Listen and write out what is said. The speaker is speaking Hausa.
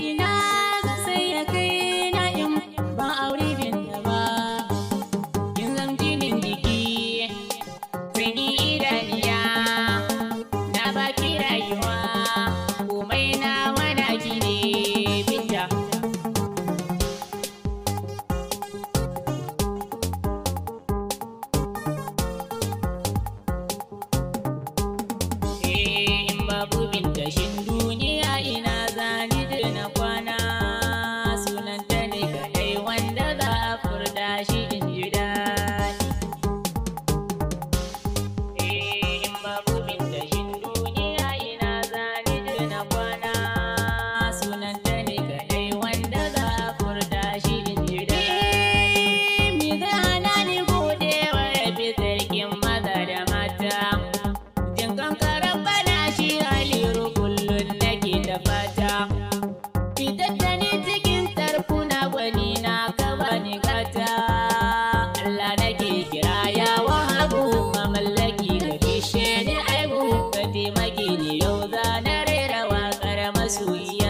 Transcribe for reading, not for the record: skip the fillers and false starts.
ina zan sanya kaina in ba aure binta ba, kin zam jinin jiki sanyi idaniya na baki rayuwa komai na wada ki ne binta. In babu binta shin duniya ina zani na kwana, sunanta ne kadai wanda za a furta shi in ji daɗi. In babu binta shin duniya ina zani na kwana, sunanta ne kadai wanda za a furta shi in ji daɗi. Mi zai hana ni godewa ya fi sarkin maza da mata, jin kankaran bana shi haliru kullum nake da fata. Fitar da ni cikin tarkuna gwani na ka bani gata, Allah nake kira ya wahabu mamallaki ga bishe ni aibu, ka taimake ni yau za na rera waƙar masoyi.